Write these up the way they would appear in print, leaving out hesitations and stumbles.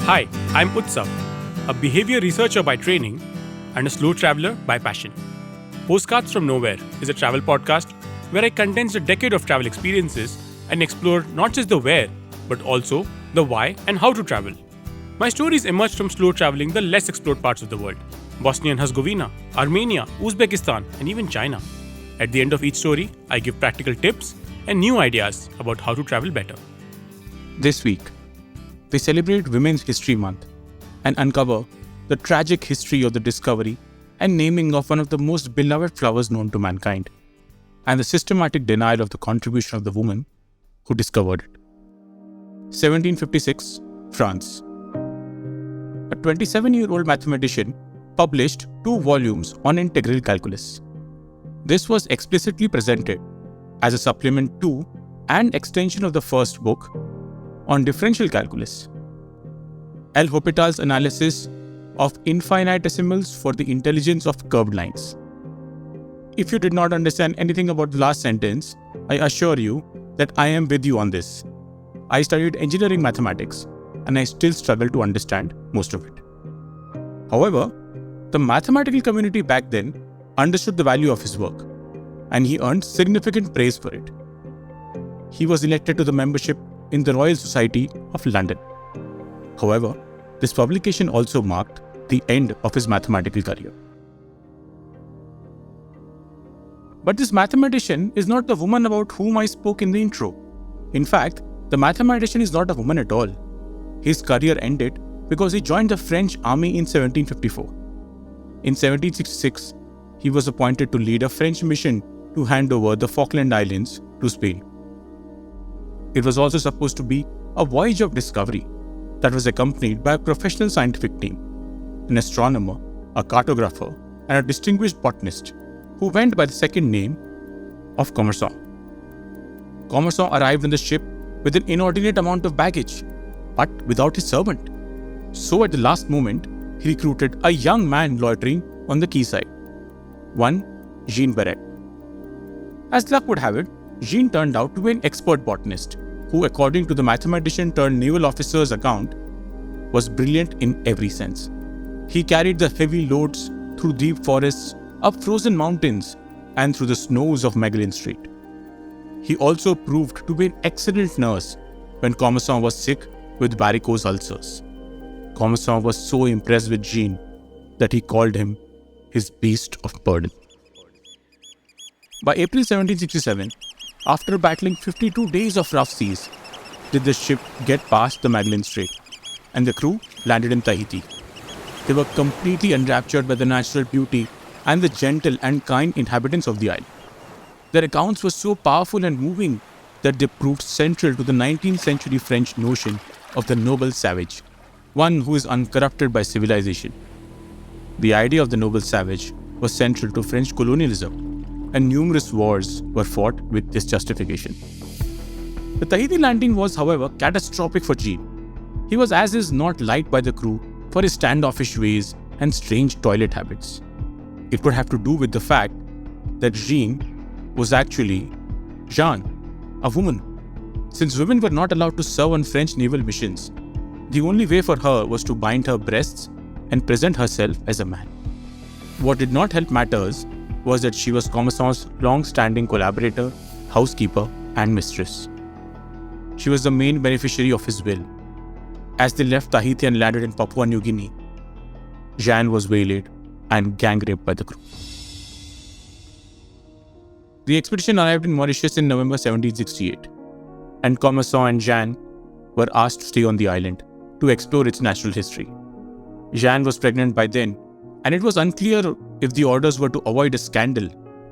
Hi, I'm Utsav, a behavior researcher by training and a slow traveler by passion. Postcards from Nowhere is a travel podcast where I condense a decade of travel experiences and explore not just the where, but also the why and how to travel. My stories emerged from slow traveling the less explored parts of the world: Bosnia and Herzegovina, Armenia, Uzbekistan, and even China. At the end of each story, I give practical tips and new ideas about how to travel better. This week, we celebrate Women's History Month and uncover the tragic history of the discovery and naming of one of the most beloved flowers known to mankind, and the systematic denial of the contribution of the woman who discovered it. 1756, France. A 27-year-old mathematician published 2 volumes on integral calculus. This was explicitly presented as a supplement to and extension of the first book on differential calculus. L. Hopital's analysis of infinitesimals for the intelligence of curved lines. If you did not understand anything about the last sentence, I assure you that I am with you on this. I studied engineering mathematics and I still struggle to understand most of it. However, the mathematical community back then understood the value of his work, and he earned significant praise for it. He was elected to the membership in the Royal Society of London. However, this publication also marked the end of his mathematical career. But this mathematician is not the woman about whom I spoke in the intro. In fact, the mathematician is not a woman at all. His career ended because he joined the French army in 1754. In 1766, he was appointed to lead a French mission to hand over the Falkland Islands to Spain. It was also supposed to be a voyage of discovery that was accompanied by a professional scientific team, an astronomer, a cartographer, and a distinguished botanist who went by the second name of Commerson. Commerson arrived on the ship with an inordinate amount of baggage, but without his servant. So at the last moment, he recruited a young man loitering on the quayside, one Jean Barret. As luck would have it, Jean turned out to be an expert botanist who, according to the mathematician-turned-naval officer's account, was brilliant in every sense. He carried the heavy loads through deep forests, up frozen mountains, and through the snows of Magellan Strait. He also proved to be an excellent nurse when Commerson was sick with varicose ulcers. Commerson was so impressed with Jean that he called him his beast of burden. By April 1767, after battling 52 days of rough seas, did the ship get past the Magellan Strait, and the crew landed in Tahiti. They were completely enraptured by the natural beauty and the gentle and kind inhabitants of the island. Their accounts were so powerful and moving that they proved central to the 19th century French notion of the noble savage, one who is uncorrupted by civilization. The idea of the noble savage was central to French colonialism, and numerous wars were fought with this justification. The Tahiti landing was, however, catastrophic for Jean. He was as is not liked by the crew for his standoffish ways and strange toilet habits. It could have to do with the fact that Jean was actually Jeanne, a woman. Since women were not allowed to serve on French naval missions, the only way for her was to bind her breasts and present herself as a man. What did not help matters was that she was Commerson's long-standing collaborator, housekeeper, and mistress. She was the main beneficiary of his will. As they left Tahiti and landed in Papua New Guinea, Jeanne was waylaid and gang-raped by the crew. The expedition arrived in Mauritius in November 1768, and Commerson and Jeanne were asked to stay on the island to explore its natural history. Jeanne was pregnant by then, and it was unclear if the orders were to avoid a scandal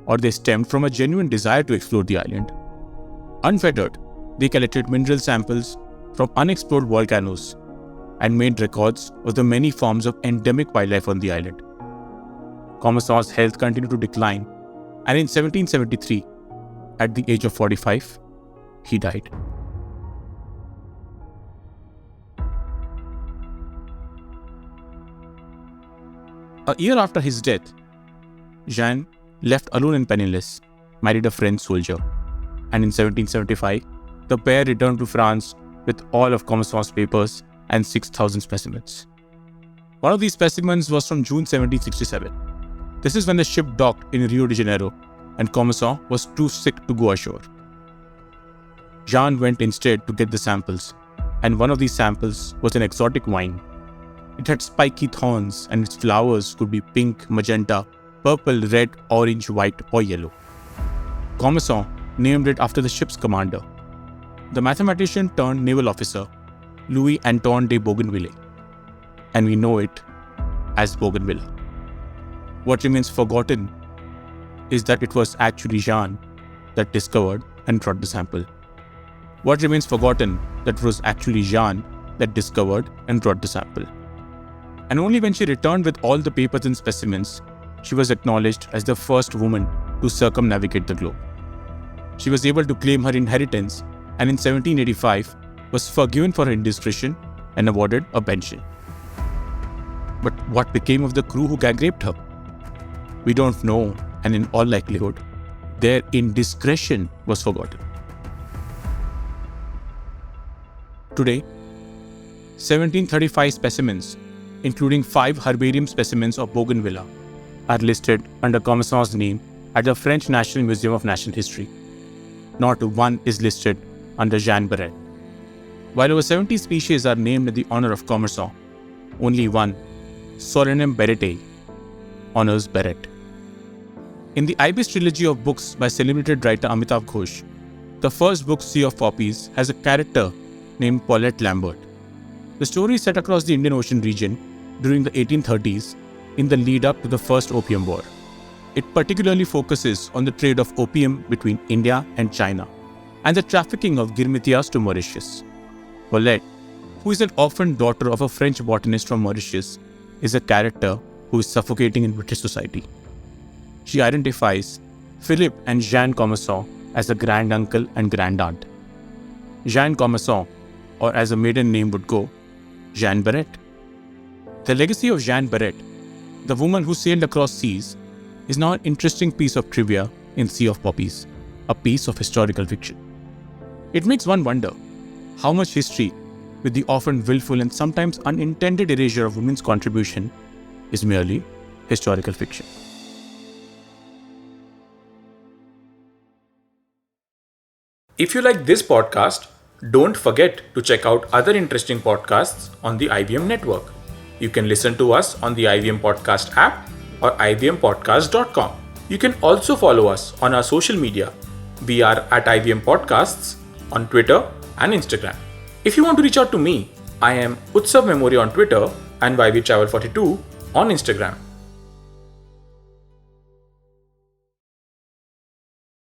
or they stemmed from a genuine desire to explore the island. Unfettered, they collected mineral samples from unexplored volcanoes and made records of the many forms of endemic wildlife on the island. Commerson's health continued to decline, and in 1773, at the age of 45, he died. A year after his death, Jeanne left alone and penniless, married a French soldier, and in 1775, the pair returned to France with all of Commerson's papers and 6,000 specimens. One of these specimens was from June 1767. This is when the ship docked in Rio de Janeiro and Commerson was too sick to go ashore. Jean went instead to get the samples, and one of these samples was an exotic vine. It had spiky thorns and its flowers could be pink, magenta, purple, red, orange, white or yellow. Commerson named it after the ship's commander, the mathematician turned naval officer Louis Antoine de Bougainvillea, and we know it as Bougainvillea. What remains forgotten is that it was actually Jean that discovered and brought the sample. What remains forgotten that it was actually Jean that discovered and brought the sample. And only when she returned with all the papers and specimens, she was acknowledged as the first woman to circumnavigate the globe. She was able to claim her inheritance and in 1785 was forgiven for her indiscretion and awarded a pension. But what became of the crew who gang raped her? We don't know, and in all likelihood, their indiscretion was forgotten. Today, 1735 specimens, including 5 herbarium specimens of Bougainvillea, are listed under Commerson's name at the French National Museum of Natural History. Not one is listed under Jean Barret. While over 70 species are named in the honor of Commerson, only one, Soranem barrettei, honors Barret. In the Ibis trilogy of books by celebrated writer Amitav Ghosh, the first book, Sea of Poppies, has a character named Paulette Lambert. The story is set across the Indian Ocean region during the 1830s in the lead-up to the First Opium War. It particularly focuses on the trade of opium between India and China and the trafficking of Girmitias to Mauritius. Paulette, who is an orphaned daughter of a French botanist from Mauritius, is a character who is suffocating in British society. She identifies Philippe and Jeanne Commerson as a granduncle and grandaunt. Jeanne Commerson, or as a maiden name would go, Jeanne Barret. The legacy of Jeanne Barret, the woman who sailed across seas, is now an interesting piece of trivia in Sea of Poppies, a piece of historical fiction. It makes one wonder how much history, with the often willful and sometimes unintended erasure of women's contribution, is merely historical fiction. If you like this podcast, don't forget to check out other interesting podcasts on the IVM network. You can listen to us on the IVM Podcast app or ivmpodcast.com. You can also follow us on our social media. We are at IVM Podcasts on Twitter and Instagram. If you want to reach out to me, I am Utsav Memory on Twitter and YVTravel42 on Instagram.